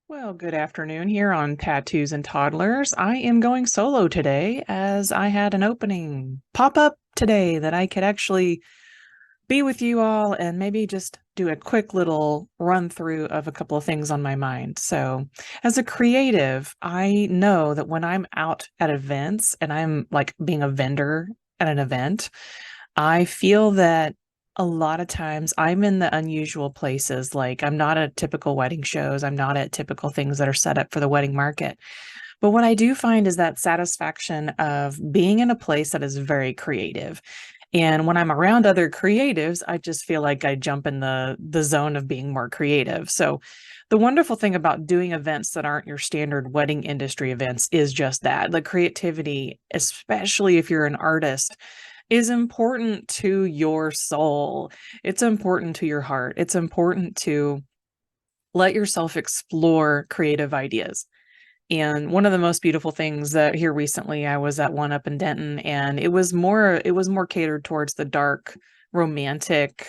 Well, good afternoon here on Tattoos and Toddlers. I am going solo today as I had an opening pop up today that I could actually be with you all and maybe just do a quick little run through of a couple of things on my mind. So, as a creative, I know that when I'm out at events and I'm like being a vendor at an event, I feel that a lot of times I'm in the unusual places. Like I'm not at typical wedding shows. I'm not at typical things that are set up for the wedding market. But what I do find is that satisfaction of being in a place that is very creative. And when I'm around other creatives, I just feel like I jump in the zone of being more creative. So the wonderful thing about doing events that aren't your standard wedding industry events is just that. The creativity, especially if you're an artist, is important to your soul. It's important to your heart. It's important to let yourself explore creative ideas. And one of the most beautiful things that here recently, I was at one up in Denton, and it was more catered towards the dark, romantic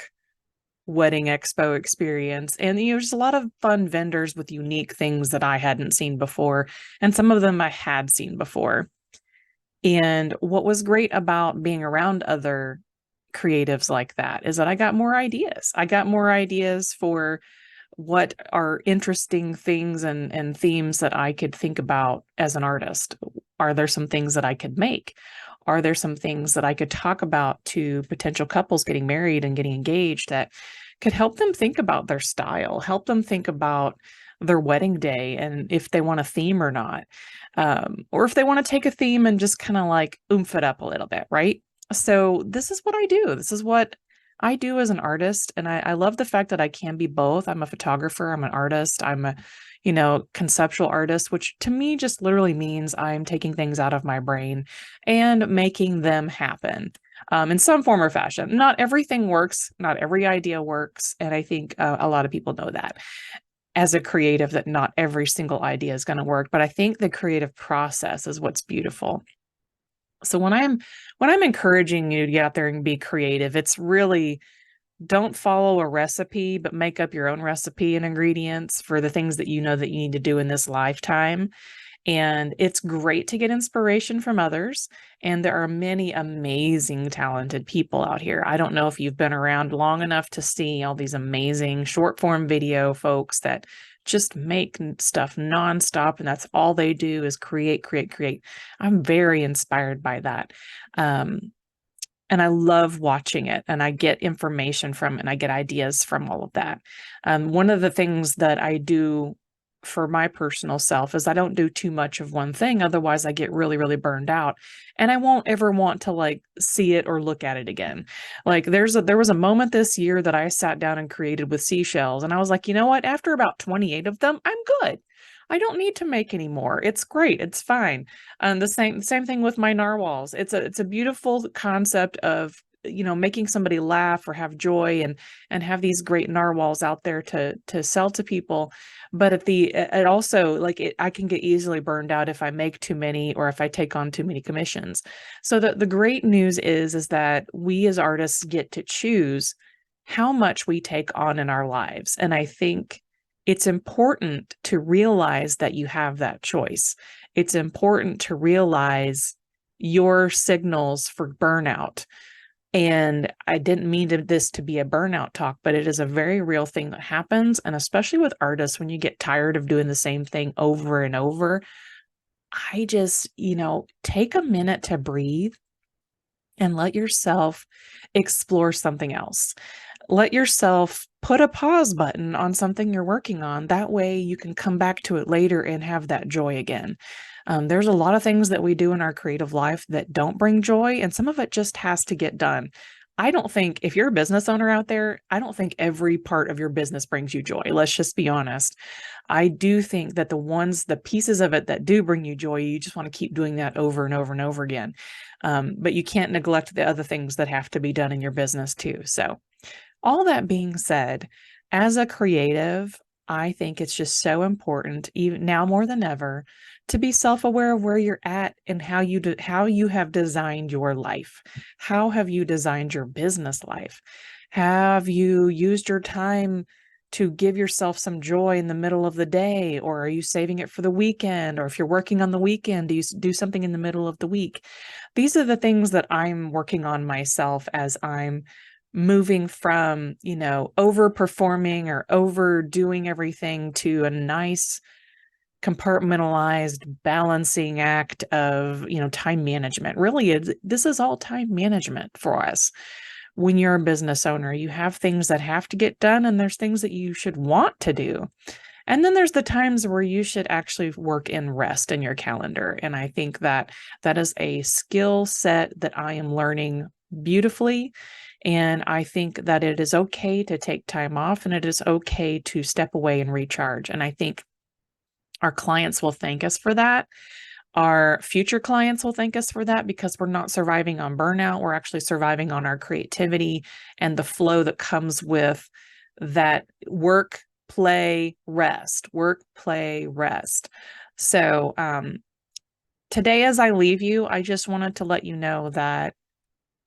wedding expo experience. And there's a lot of fun vendors with unique things that I hadn't seen before, and some of them I had seen before. And what was great about being around other creatives like that is that I got more ideas. I got more ideas for what are interesting things and themes that I could think about as an artist. Are there some things that I could make? Are there some things that I could talk about to potential couples getting married and getting engaged that could help them think about their style, help them think about their wedding day and if they want a theme or not? Or if they want to take a theme and just kind of like oomph it up a little bit, right? So this is what I do. This is what I do as an artist. And I love the fact that I can be both. I'm a photographer, I'm an artist, I'm a, conceptual artist, which to me just literally means I'm taking things out of my brain and making them happen. In some form or fashion. Not everything works, not every idea works. And I think a lot of people know that as a creative, that not every single idea is going to work. But I think the creative process is what's beautiful. So when I'm encouraging you to get out there and be creative, it's really don't follow a recipe, but make up your own recipe and ingredients for the things that you know that you need to do in this lifetime. And it's great to get inspiration from others. And there are many amazing, talented people out here. I don't know if you've been around long enough to see all these amazing short form video folks that just make stuff nonstop. And that's all they do is create, create, create. I'm very inspired by that. Um, and I love watching it and I get information from it and I get ideas from all of that. One of the things that I do for my personal self is I don't do too much of one thing. Otherwise, I get really, really burned out and I won't ever want to like see it or look at it again. Like there was a moment this year that I sat down and created with seashells and I was like, you know what? After about 28 of them, I'm good. I don't need to make any more. It's great. It's fine. And the same thing with my narwhals. It's a beautiful concept of making somebody laugh or have joy and have these great narwhals out there to sell to people. But it also like I can get easily burned out if I make too many or if I take on too many commissions. So the great news is that we as artists get to choose how much we take on in our lives. And I think it's important to realize that you have that choice. It's important to realize your signals for burnout. And I didn't mean this to be a burnout talk, but it is a very real thing that happens. And especially with artists, when you get tired of doing the same thing over and over, I just, take a minute to breathe and let yourself explore something else. Let yourself put a pause button on something you're working on. That way you can come back to it later and have that joy again. There's a lot of things that we do in our creative life that don't bring joy, and some of it just has to get done. I don't think if you're a business owner out there, I don't think every part of your business brings you joy. Let's just be honest. I do think that the pieces of it that do bring you joy, you just want to keep doing that over and over and over again. But you can't neglect the other things that have to be done in your business too. So, all that being said, as a creative, I think it's just so important, even now more than ever, to be self-aware of where you're at and how you have designed your life. How have you designed your business life? Have you used your time to give yourself some joy in the middle of the day? Or are you saving it for the weekend? Or if you're working on the weekend, do you do something in the middle of the week? These are the things that I'm working on myself as I'm moving from, overperforming or overdoing everything to a nice compartmentalized balancing act of, time management. Really, this is all time management for us. When you're a business owner, you have things that have to get done, and there's things that you should want to do. And then there's the times where you should actually work in rest in your calendar. And I think that that is a skill set that I am learning beautifully. And I think that it is okay to take time off, and it is okay to step away and recharge. And I think our clients will thank us for that. Our future clients will thank us for that, because we're not surviving on burnout. We're actually surviving on our creativity and the flow that comes with that work, play, rest, work, play, rest. So today, as I leave you, I just wanted to let you know that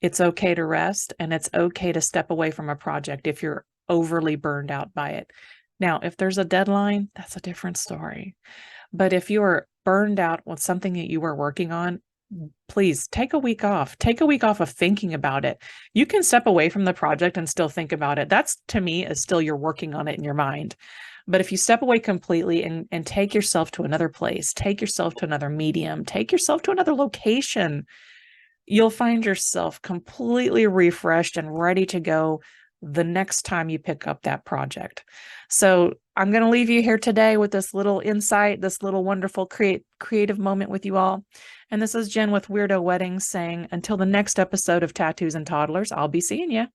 it's okay to rest, and it's okay to step away from a project if you're overly burned out by it. Now, if there's a deadline, that's a different story. But if you are burned out with something that you were working on, please take a week off. Take a week off of thinking about it. You can step away from the project and still think about it. That's, to me, is still you're working on it in your mind. But if you step away completely and take yourself to another place, take yourself to another medium, take yourself to another location, you'll find yourself completely refreshed and ready to go the next time you pick up that project. So I'm going to leave you here today with this little insight, this little wonderful creative moment with you all. And this is Jen with Weirdo Weddings saying, until the next episode of Tattoos and Toddlers, I'll be seeing you.